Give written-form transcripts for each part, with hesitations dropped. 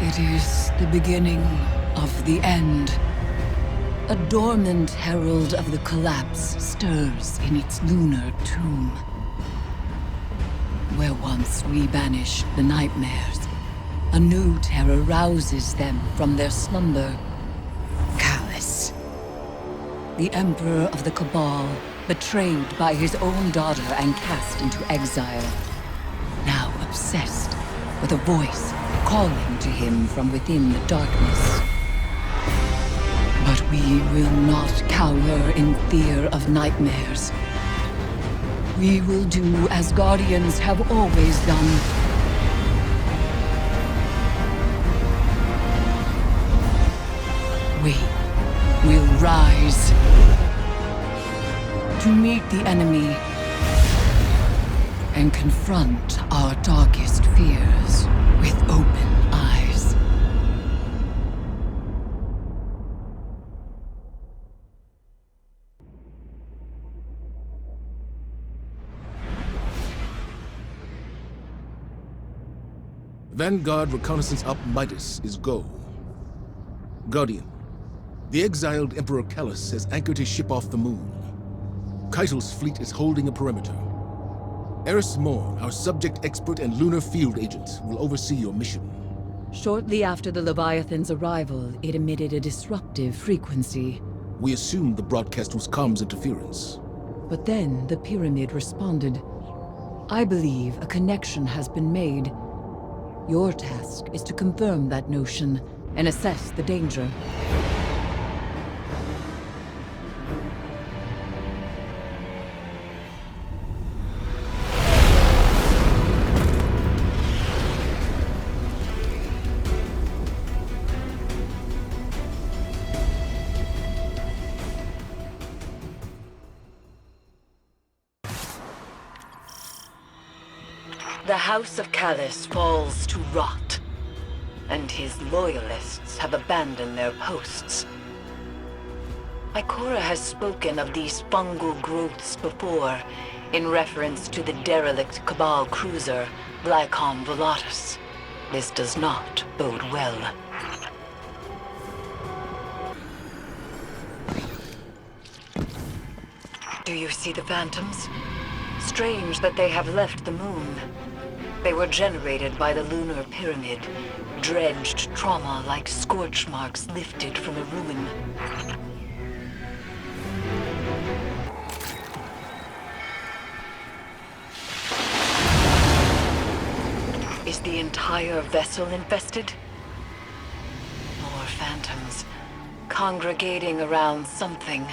It is the beginning of the end. A dormant herald of the collapse stirs in its lunar tomb. Where once we banished the nightmares, a new terror rouses them from their slumber. Callus, the Emperor of the Cabal, betrayed by his own daughter and cast into exile. Now obsessed with a voice calling to him from within the darkness. But we will not cower in fear of nightmares. We will do as Guardians have always done. We will rise to meet the enemy and confront our darkest fears with open eyes. Vanguard reconnaissance up Midas is go. Guardian, the exiled Emperor Callus has anchored his ship off the moon. Keitel's fleet is holding a perimeter. Eris Morn, our subject expert and lunar field agent, will oversee your mission. Shortly after the Leviathan's arrival, it emitted a disruptive frequency. We assumed the broadcast was comms interference. But then the pyramid responded. I believe a connection has been made. Your task is to confirm that notion and assess the danger. The House of Callus falls to rot, and his loyalists have abandoned their posts. Ikora has spoken of these fungal growths before, in reference to the derelict Cabal cruiser, Glycon Volatus. This does not bode well. Do you see the phantoms? Strange that they have left the moon. They were generated by the lunar pyramid, dredged trauma like scorch marks lifted from a ruin. Is the entire vessel infested? More phantoms, congregating around something.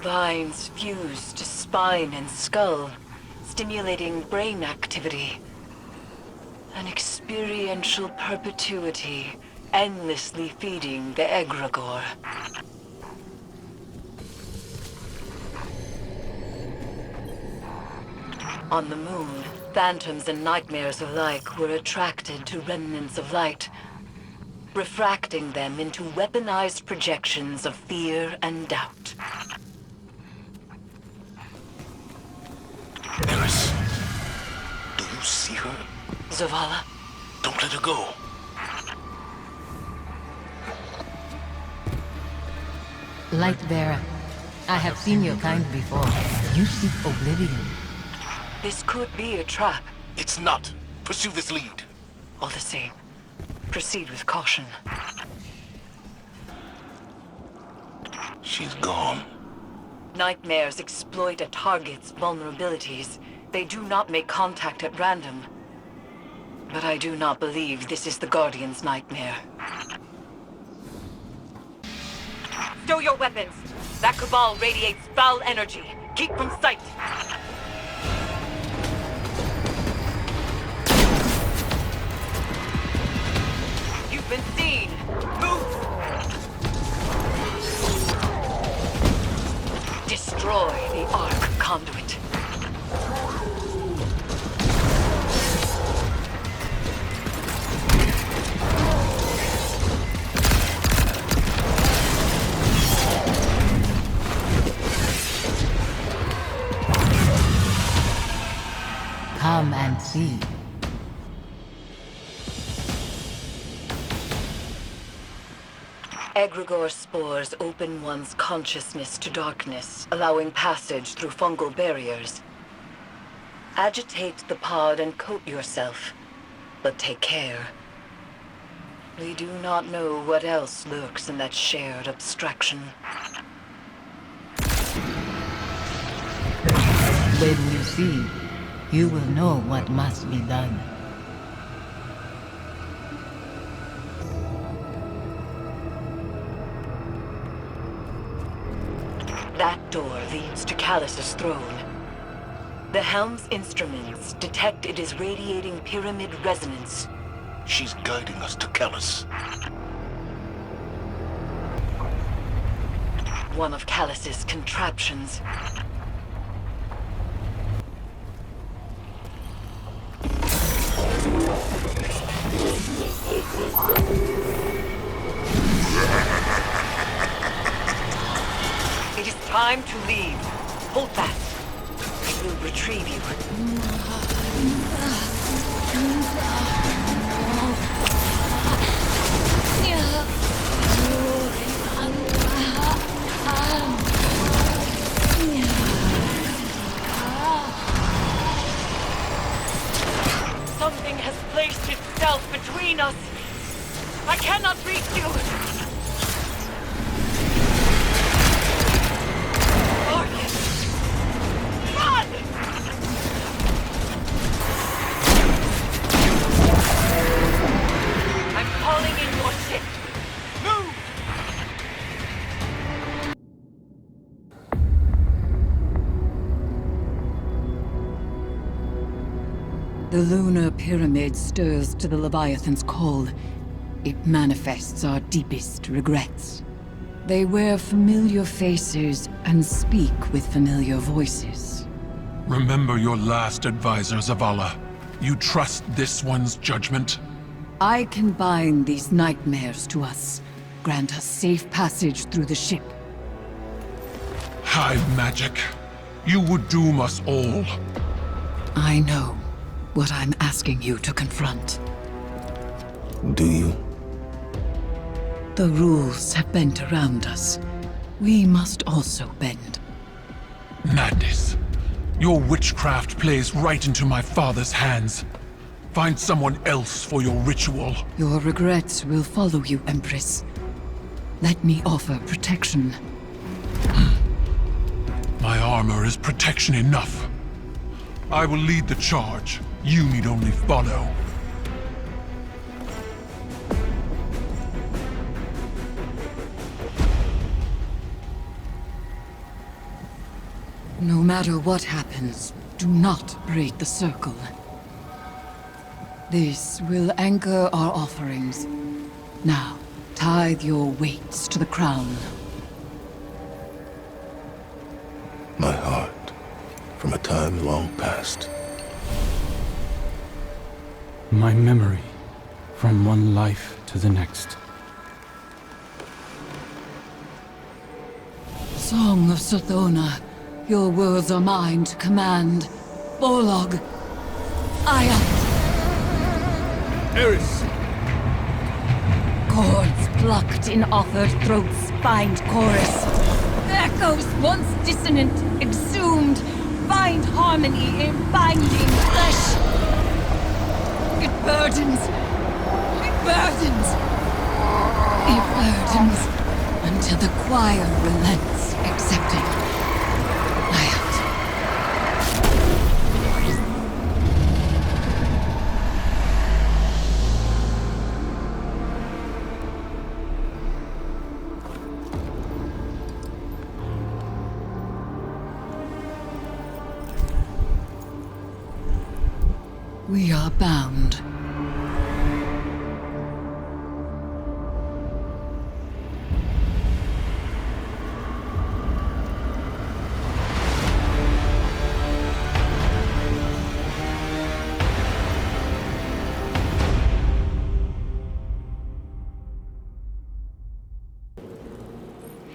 Vines fuse to spine and skull, stimulating brain activity. An experiential perpetuity, endlessly feeding the egregore. On the moon, phantoms and nightmares alike were attracted to remnants of light, refracting them into weaponized projections of fear and doubt. Eris, do you see her? Zavala? Don't let her go. Lightbearer, I have seen your kind before. You seek oblivion. This could be a trap. It's not. Pursue this lead. All the same, proceed with caution. She's gone. Nightmares exploit a target's vulnerabilities. They do not make contact at random. But I do not believe this is the Guardian's nightmare. Stow your weapons! That Cabal radiates foul energy. Keep from sight! You've been seen! Move! Destroy the Arc Conduit. Come and see. Egregore spores open one's consciousness to darkness, allowing passage through fungal barriers. Agitate the pod and coat yourself, but take care. We do not know what else lurks in that shared abstraction. When you see, you will know what must be done. That door leads to Callus's throne. The helm's instruments detect it is radiating pyramid resonance. She's guiding us to Callus. One of Callus's contraptions. It is time to leave. Hold fast. I will retrieve you. Something has placed itself between us. I cannot reach you. Marcus! Run! I'm calling in your ship. Move! The lunar pyramid stirs to the Leviathan's call. It manifests our deepest regrets. They wear familiar faces and speak with familiar voices. Remember your last advisor, Zavala. You trust this one's judgment? I can bind these nightmares to us, grant us safe passage through the ship. Hive magic. You would doom us all. I know what I'm asking you to confront. Do you? The rules have bent around us. We must also bend. Madness. Your witchcraft plays right into my father's hands. Find someone else for your ritual. Your regrets will follow you, Empress. Let me offer protection. My armor is protection enough. I will lead the charge. You need only follow. No matter what happens, do not break the circle. This will anchor our offerings. Now, tithe your weights to the crown. My heart, from a time long past. My memory, from one life to the next. Song of Sothona, your words are mine to command. Borlog, Aya. Eris! Chords plucked in offered throats find chorus. Echoes once dissonant, exhumed, find harmony in binding flesh. It burdens. It burdens. It burdens until the choir relents, accepting. Quiet. We are bound.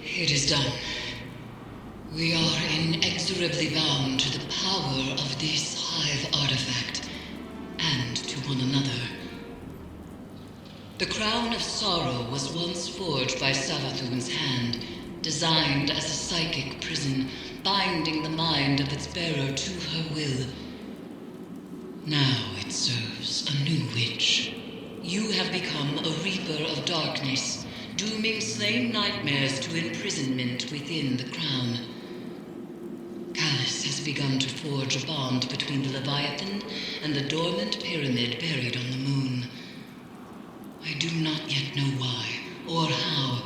It is done. We are inexorably bound to the power of this hive artifact. one another. The crown of sorrow was once forged by Savathun's hand, designed as a psychic prison, binding the mind of its bearer to her will. Now it serves a new witch. You have become a reaper of darkness, dooming slain nightmares to imprisonment within the crown. Callus has begun to forge a bond between the Leviathan and the dormant pyramid buried on the moon. I do not yet know why or how,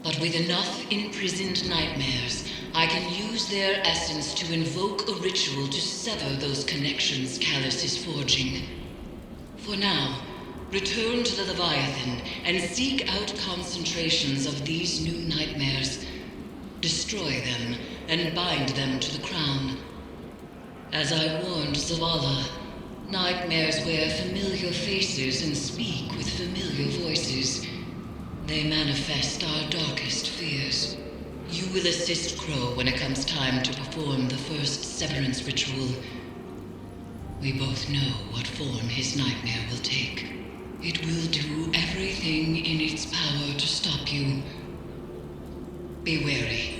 but with enough imprisoned nightmares, I can use their essence to invoke a ritual to sever those connections Callus is forging. For now, return to the Leviathan and seek out concentrations of these new nightmares. Destroy them and bind them to the crown. As I warned Zavala, nightmares wear familiar faces and speak with familiar voices. They manifest our darkest fears. You will assist Crow when it comes time to perform the first severance ritual. We both know what form his nightmare will take. It will do everything in its power to stop you. Be wary.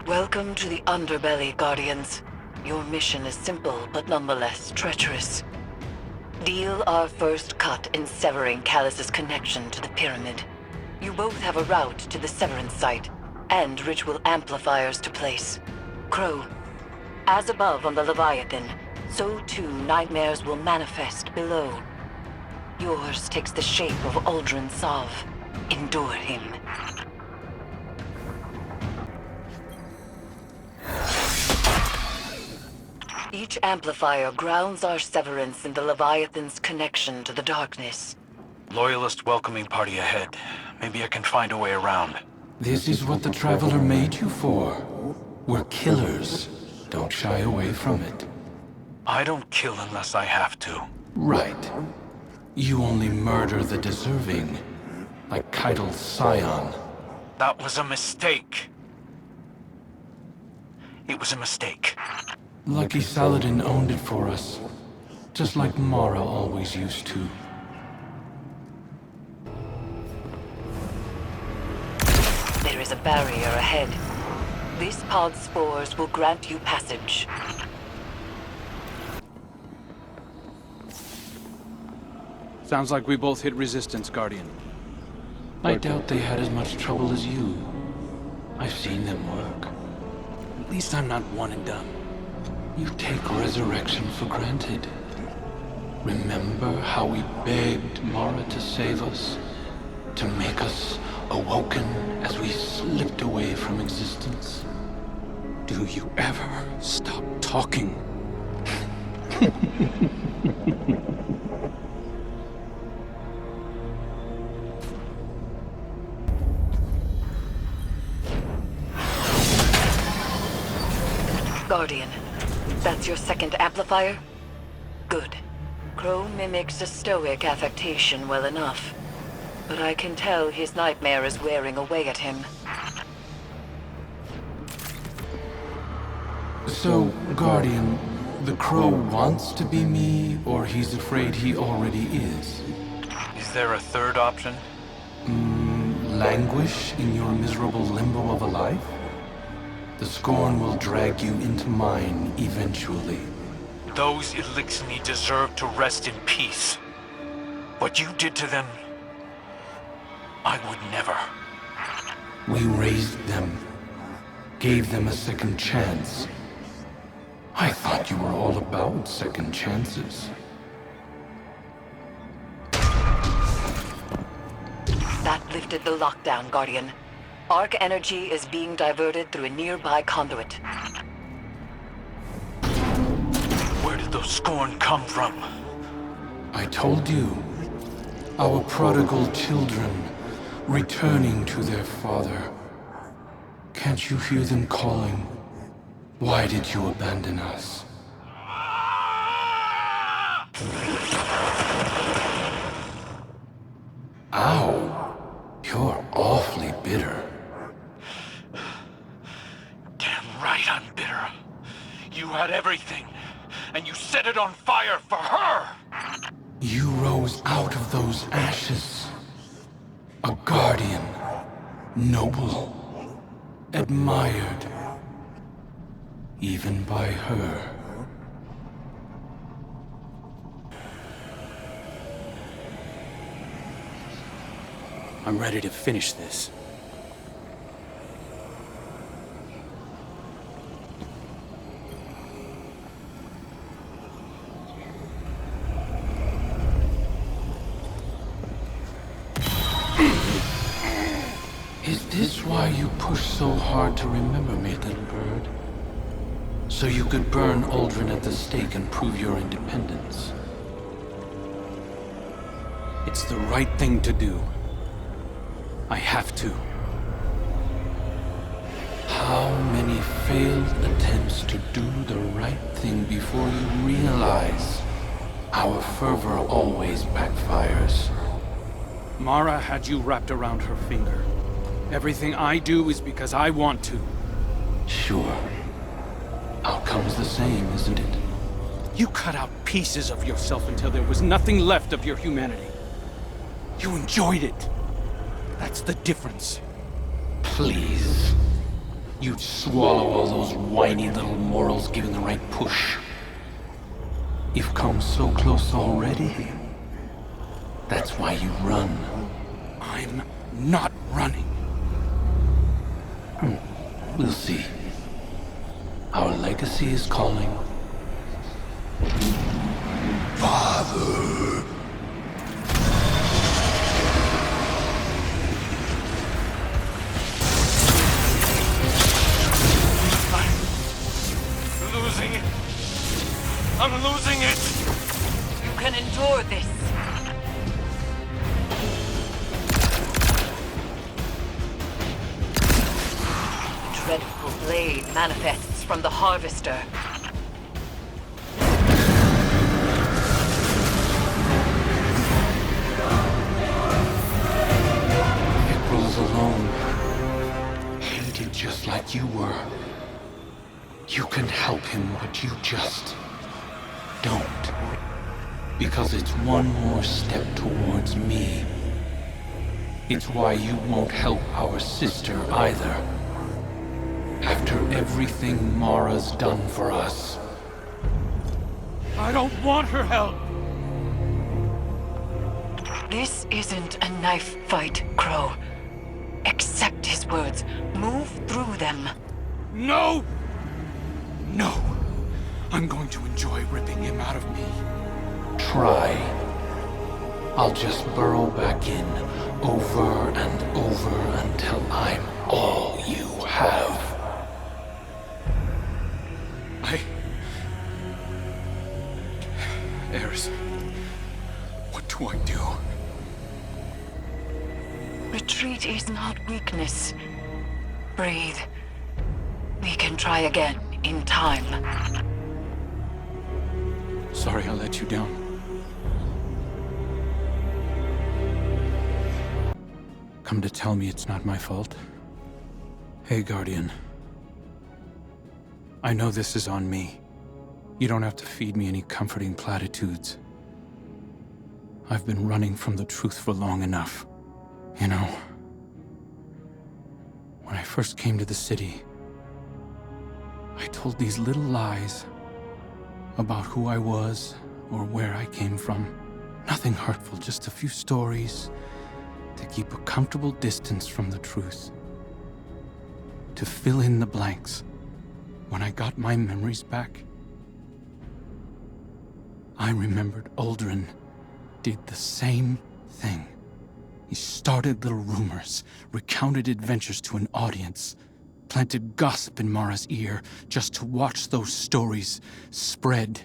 Welcome to the Underbelly, Guardians. Your mission is simple, but nonetheless treacherous. Deal our first cut in severing Callus's connection to the pyramid. You both have a route to the severance site, and ritual amplifiers to place. Crow, as above on the Leviathan, so too nightmares will manifest below. Yours takes the shape of Uldren Sov. Endure him. Each amplifier grounds our severance in the Leviathan's connection to the darkness. Loyalist welcoming party ahead. Maybe I can find a way around. This is what the Traveler made you for. We're killers. Don't shy away from it. I don't kill unless I have to. Right. You only murder the deserving. Like Keitel's scion. That was a mistake. It was a mistake. Lucky Saladin owned it for us. Just like Mara always used to. There is a barrier ahead. This pod's spores will grant you passage. Sounds like we both hit resistance, Guardian. I doubt they had as much trouble as you. I've seen them work. At least I'm not one and done. You take resurrection for granted. Remember how we begged Mara to save us? To make us awoken as we slipped away from existence? Do you ever stop talking? Guardian, that's your second amplifier? Good. Crow mimics a stoic affectation well enough, but I can tell his nightmare is wearing away at him. So, Guardian, the Crow wants to be me, or he's afraid he already is? Is there a third option? Languish in your miserable limbo of a life? The scorn will drag you into mine eventually. Those Elixni deserve to rest in peace. What you did to them, I would never. We raised them, gave them a second chance. I thought you were all about second chances. That lifted the lockdown, Guardian. Arc energy is being diverted through a nearby conduit. Where did those scorn come from? I told you. Our prodigal children, returning to their father. Can't you hear them calling? Why did you abandon us? Ow! You're awfully bitter. Damn right I'm bitter. You had everything, and you set it on fire for her! You rose out of those ashes. A guardian. Noble. Admired. Even by her. I'm ready to finish this. Is this why you push so hard to remember me, little bird? So you could burn Uldren at the stake and prove your independence? It's the right thing to do. I have to. How many failed attempts to do the right thing before you realize our fervor always backfires? Mara had you wrapped around her finger. Everything I do is because I want to. Sure. Outcome's the same, isn't it? You cut out pieces of yourself until there was nothing left of your humanity. You enjoyed it. That's the difference. Please. You'd swallow all those whiny little morals given the right push. You've come so close already. That's why you run. I'm not running. We'll see. Our legacy is calling. Father! I'm losing it! You can endure this. The dreadful blade manifests from the Harvester. Ikor's alone. Hated just like you were. You can help him, but you just don't. Because it's one more step towards me. It's why you won't help our sister either. After everything Mara's done for us. I don't want her help! This isn't a knife fight, Crow. Accept his words. Move through them. No! No! I'm going to enjoy ripping him out of me. try. I'll just burrow back in, over and over, until I'm all you have. Eris, what do I do? Retreat is not weakness. Breathe. We can try again, in time. Sorry I let you down. Come to tell me it's not my fault? Hey, Guardian. I know this is on me. You don't have to feed me any comforting platitudes. I've been running from the truth for long enough. You know, when I first came to the city, I told these little lies about who I was or where I came from. Nothing hurtful, just a few stories to keep a comfortable distance from the truth. To fill in the blanks. When I got my memories back, I remembered Aldrin did the same thing. He started little rumors, recounted adventures to an audience, planted gossip in Mara's ear just to watch those stories spread.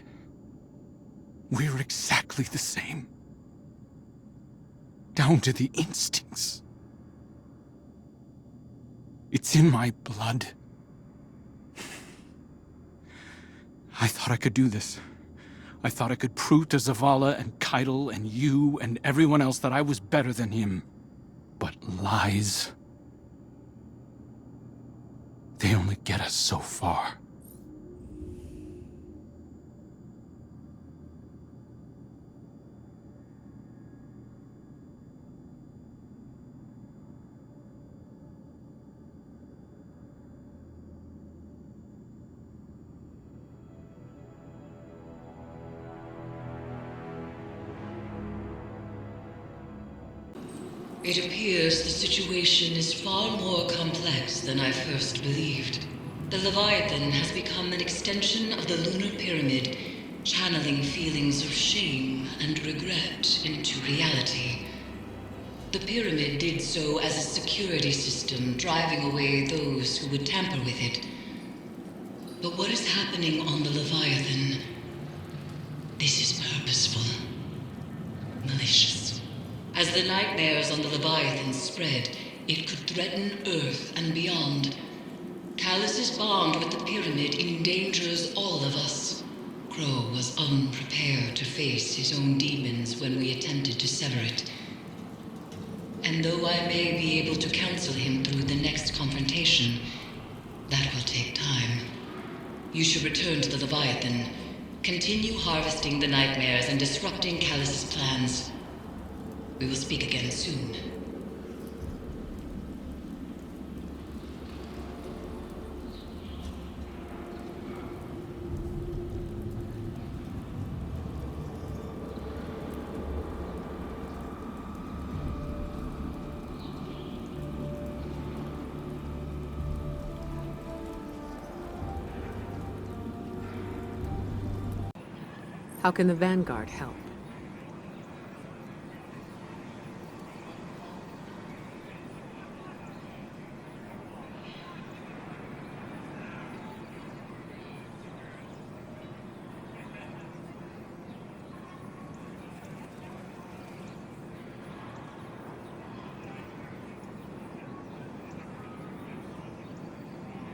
We're exactly the same. Down to the instincts. It's in my blood. I thought I could do this. I thought I could prove to Zavala and Keitel and you and everyone else that I was better than him. But lies, they only get us so far. It appears the situation is far more complex than I first believed. The Leviathan has become an extension of the lunar pyramid, channeling feelings of shame and regret into reality. The pyramid did so as a security system, driving away those who would tamper with it. But what is happening on the Leviathan? This is purposeful, malicious. As the nightmares on the Leviathan spread, it could threaten Earth and beyond. Callus's bond with the pyramid endangers all of us. Crow was unprepared to face his own demons when we attempted to sever it. And though I may be able to counsel him through the next confrontation, that will take time. You should return to the Leviathan, continue harvesting the nightmares and disrupting Callus's plans. We will speak again soon. How can the Vanguard help?